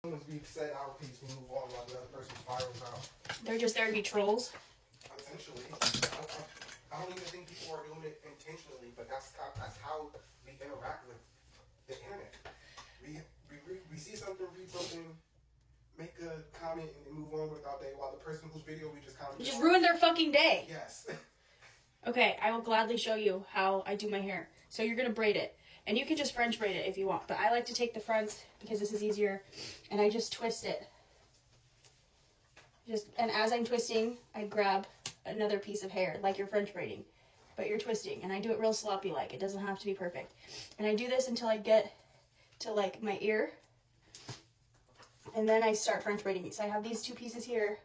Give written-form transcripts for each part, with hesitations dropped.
Once we've said our piece, we move on while the other person spirals out. They're just there to be trolls? Potentially. I don't even think people are doing it intentionally, but that's how we interact with the internet. We see something, read something, make a comment, and move on with our day, while the person whose video we just commented Just ruined their fucking day. Yes. Okay, I will gladly show you how I do my hair. So you're going to braid it. And you can just French braid it if you want. But I like to take the fronts because this is easier. And I just twist it. And as I'm twisting, I grab another piece of hair, like you're French braiding. But you're twisting. And I do it real sloppy like. It doesn't have to be perfect. And I do this until I get to like my ear. And then I start French braiding. So I have these two pieces here.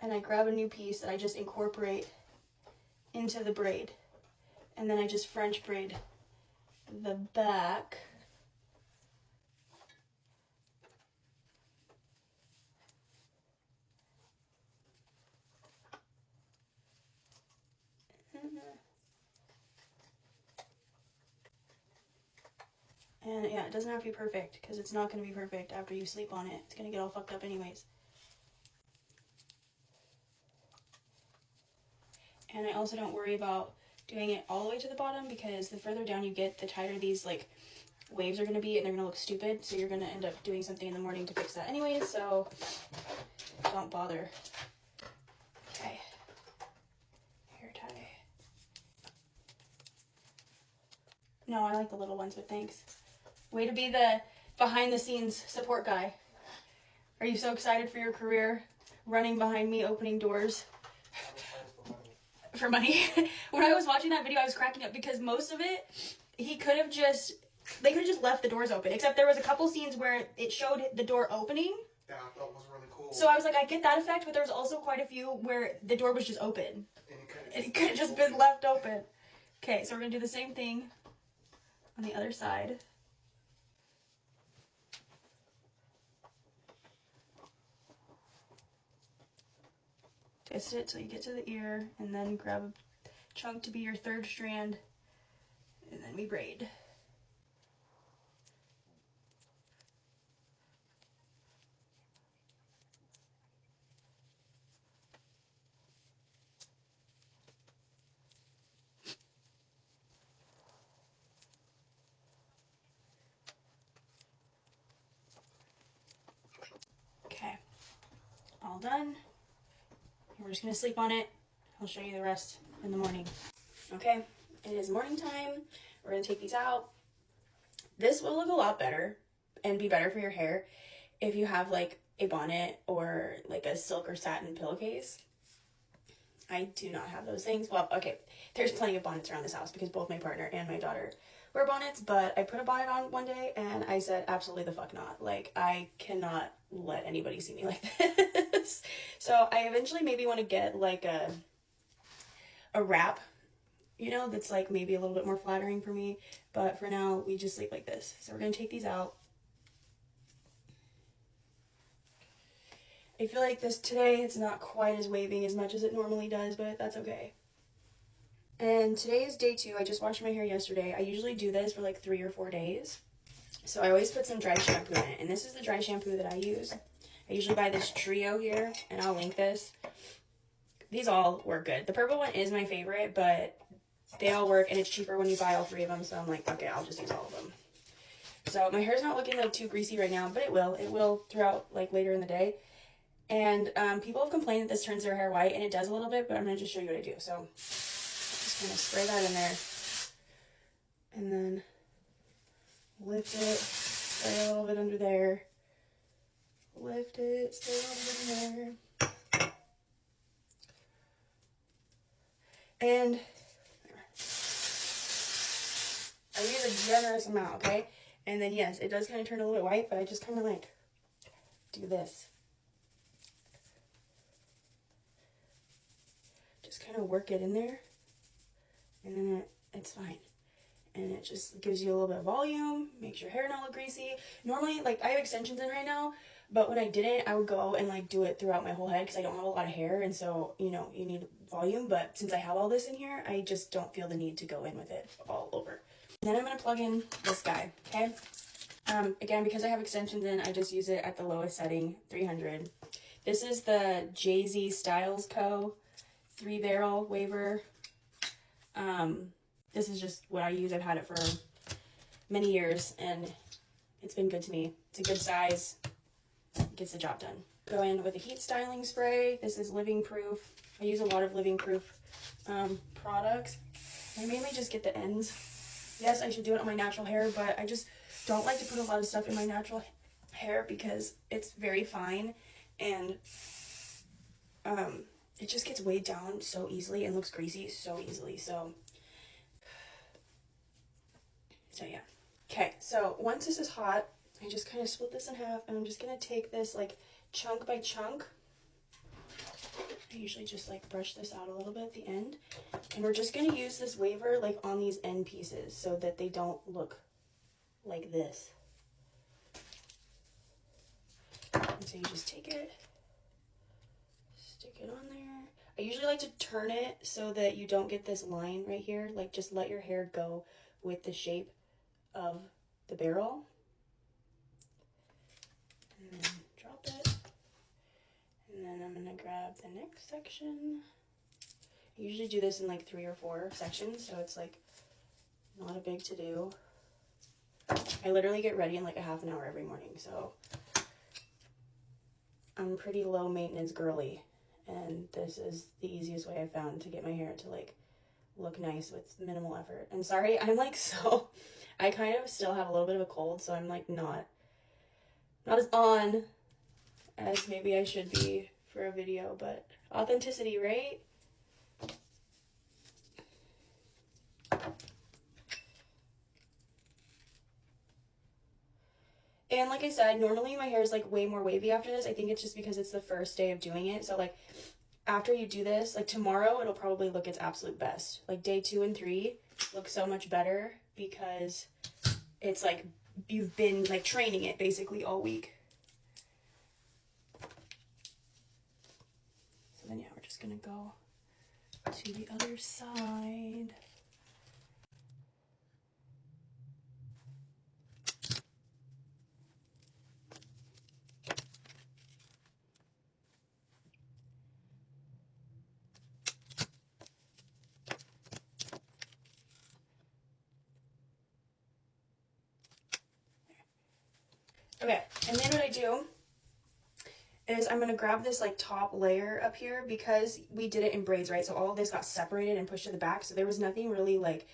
And I grab a new piece that I just incorporate into the braid. And then I just French braid the back. And yeah, it doesn't have to be perfect because it's not going to be perfect after you sleep on it. It's going to get all fucked up anyways. And I also don't worry about doing it all the way to the bottom because the further down you get, the tighter these like waves are going to be and they're going to look stupid. So you're going to end up doing something in the morning to fix that anyways. So don't bother. Okay. Hair tie. No, I like the little ones, but thanks. Way to be the behind the scenes support guy. Are you so excited for your career? Running behind me, opening doors. For money. When I was watching that video, I was cracking up because most of it, they could have just left the doors open. Except there was a couple scenes where it showed the door opening. That I thought was really cool. So I was like, I get that effect, but there was also quite a few where the door was just open. And it could have just been left open. Okay, so we're going to do the same thing on the other side. Twist it till you get to the ear, and then grab a chunk to be your third strand, and then we braid. Okay, all done. We're just going to sleep on it. I'll show you the rest in the morning. Okay, it is morning time. We're going to take these out. This will look a lot better and be better for your hair if you have like a bonnet or like a silk or satin pillowcase. I do not have those things. Well, okay, there's plenty of bonnets around this house because both my partner and my daughter wear bonnets, but I put a bonnet on one day and I said, absolutely the fuck not. Like, I cannot let anybody see me like this. So I eventually maybe want to get like a wrap, you know, that's like maybe a little bit more flattering for me. But for now, we just sleep like this. So we're going to take these out. I feel like this today, it's not quite as waving as much as it normally does, but that's okay. And today is day 2. I just washed my hair yesterday. I usually do this for like 3 or 4 days. So I always put some dry shampoo in it. And this is the dry shampoo that I use. I usually buy this Trio here, and I'll link this. These all work good. The purple one is my favorite, but they all work, and it's cheaper when you buy all 3 of them. So I'm like, okay, I'll just use all of them. So my hair's not looking like too greasy right now, but it will. It will throughout like later in the day. And people have complained that this turns their hair white, and it does a little bit, but I'm going to just show you what I do. So just going to spray that in there. And then lift it, spray a little bit under there. Lift it, spray a little bit in there. And I use a generous amount, okay? And then, yes, it does kind of turn a little bit white, but I just kind of like do this. Just kind of work it in there, and then it's fine. And it just gives you a little bit of volume, makes your hair not look greasy. Normally, like, I have extensions in right now, but when I didn't, I would go and, like, do it throughout my whole head because I don't have a lot of hair, and so, you know, you need volume. But since I have all this in here, I just don't feel the need to go in with it all over. And then I'm going to plug in this guy, okay? Again, because I have extensions in, I just use it at the lowest setting, 300. This is the Jay-Z Styles Co. 3-barrel waver. This is just what I use. I've had it for many years, and it's been good to me. It's a good size. Gets the job done. Go in with a heat styling spray. This is Living Proof. I use a lot of Living Proof products. I mainly just get the ends. Yes, I should do it on my natural hair, but I just don't like to put a lot of stuff in my natural hair because it's very fine, and it just gets weighed down so easily and looks greasy so easily. So yeah. Okay, so once this is hot, I just kind of split this in half, and I'm just gonna take this like chunk by chunk. I usually just like brush this out a little bit at the end, and we're just gonna use this waver like on these end pieces so that they don't look like this. And so you just take it, stick it on there. I usually like to turn it so that you don't get this line right here. Like, just let your hair go with the shape of the barrel. And then drop it. And then I'm gonna grab the next section. I usually do this in like 3 or 4 sections, so it's like not a big to do. I literally get ready in like a half an hour every morning, so I'm pretty low maintenance girly, and this is the easiest way I found to get my hair to like look nice with minimal effort. And sorry, I'm like I kind of still have a little bit of a cold, so I'm like not as on as maybe I should be for a video, but authenticity, right? And like I said, normally my hair is like way more wavy after this. I think it's just because it's the first day of doing it. So like after you do this, like tomorrow, it'll probably look its absolute best. Like day 2 and 3 look so much better because it's like you've been like training it basically all week. So then yeah, we're just gonna go to the other side. Okay, and then what I do is I'm going to grab this like top layer up here because we did it in braids, right? So all of this got separated and pushed to the back. So there was nothing really like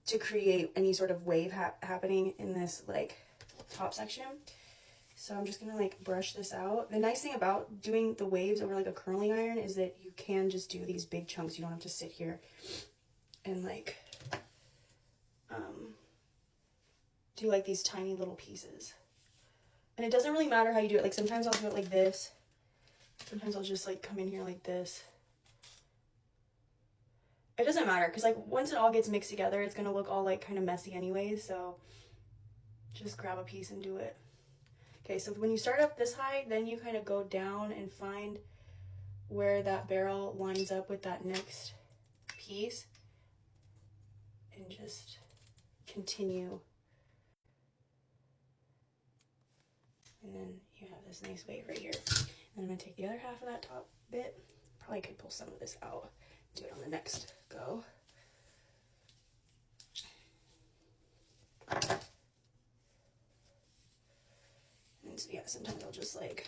to create any sort of wave happening in this like top section. So I'm just going to like brush this out. The nice thing about doing the waves over like a curling iron is that you can just do these big chunks. You don't have to sit here and like do like these tiny little pieces. And it doesn't really matter how you do it. Like sometimes I'll do it like this. Sometimes I'll just like come in here like this. It doesn't matter because like once it all gets mixed together, it's gonna look all like kind of messy anyways. So just grab a piece and do it. Okay, so when you start up this high, then you kind of go down and find where that barrel lines up with that next piece. And just continue. And then you have this nice wave right here. And I'm going to take the other half of that top bit. Probably could pull some of this out. Do it on the next go. And so yeah, sometimes I'll just like,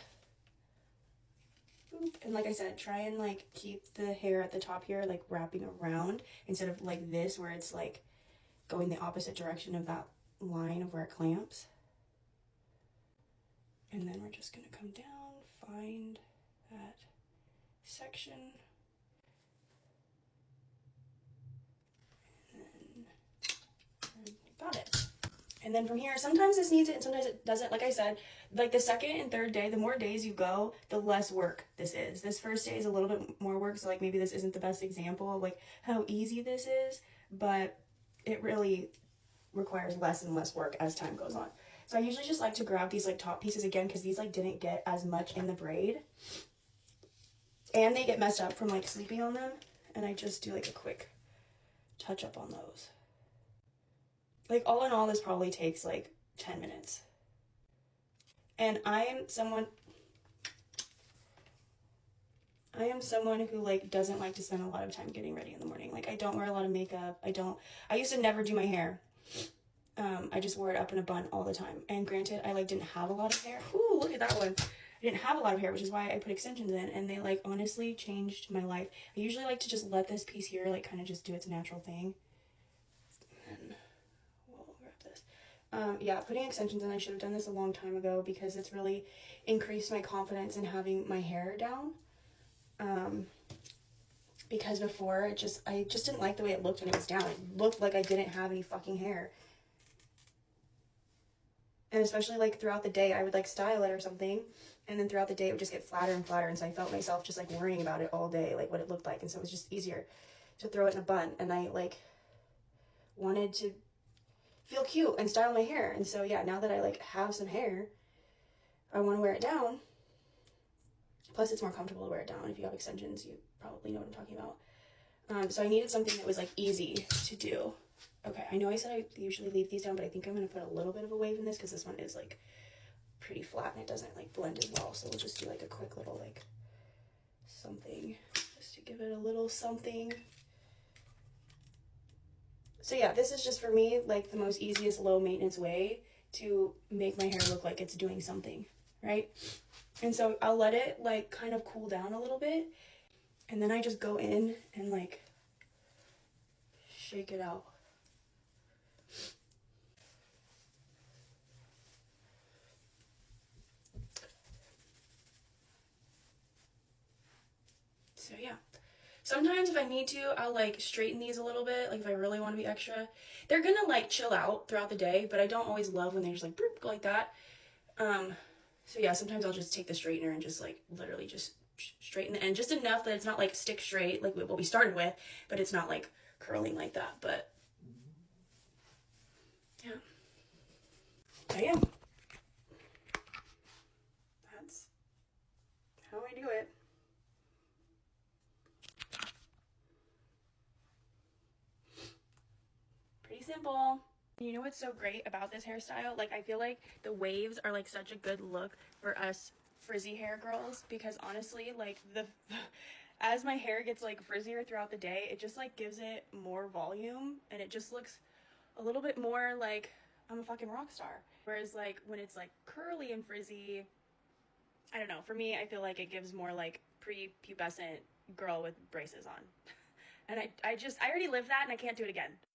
boop. And like I said, try and like keep the hair at the top here like wrapping around instead of like this where it's like going the opposite direction of that line of where it clamps. And then we're just going to come down, find that section. And then got it. And then from here, sometimes this needs it and sometimes it doesn't. Like I said, like the second and third day, the more days you go, the less work this is. This first day is a little bit more work, so like maybe this isn't the best example of like how easy this is, but it really requires less and less work as time goes on. So I usually just like to grab these like top pieces again because these like didn't get as much in the braid. And they get messed up from like sleeping on them. And I just do like a quick touch up on those. Like all in all, this probably takes like 10 minutes And I am someone who like doesn't like to spend a lot of time getting ready in the morning. Like I don't wear a lot of makeup. I used to never do my hair. I just wore it up in a bun all the time. And granted, I like didn't have a lot of hair. Ooh, look at that one. I didn't have a lot of hair, which is why I put extensions in, and they like honestly changed my life. I usually like to just let this piece here like kind of just do its natural thing. And we'll wrap this. Yeah, putting extensions in, I should have done this a long time ago because it's really increased my confidence in having my hair down. Because before I just didn't like the way it looked when it was down. It looked like I didn't have any fucking hair. And especially like throughout the day, I would like style it or something, and then throughout the day it would just get flatter and flatter, and so I felt myself just like worrying about it all day, like what it looked like, and so it was just easier to throw it in a bun, and I like wanted to feel cute and style my hair. And so yeah, now that I like have some hair, I want to wear it down. Plus it's more comfortable to wear it down. If you have extensions, you probably know what I'm talking about. So I needed something that was like easy to do. Okay, I know I said I usually leave these down, but I think I'm going to put a little bit of a wave in this because this one is like pretty flat and it doesn't like blend as well. So we'll just do like a quick little like something just to give it a little something. So yeah, this is just for me like the most easiest low maintenance way to make my hair look like it's doing something, right? And so I'll let it like kind of cool down a little bit, and then I just go in and like shake it out. So yeah, sometimes if I need to, I'll like straighten these a little bit, like if I really want to be extra. They're gonna like chill out throughout the day, but I don't always love when they just like boop, go like that. So yeah, sometimes I'll just take the straightener and just like literally just straighten the end just enough that it's not like stick straight like what we started with, but it's not like curling like that. But yeah, bam. That's how I do it. Pretty simple. You know what's so great about this hairstyle? Like, I feel like the waves are like such a good look for us frizzy hair girls, because honestly, like as my hair gets like frizzier throughout the day, it just like gives it more volume and it just looks a little bit more like I'm a fucking rock star. Whereas like when it's like curly and frizzy, I don't know, for me, I feel like it gives more like pre-pubescent girl with braces on. And I already lived that and I can't do it again.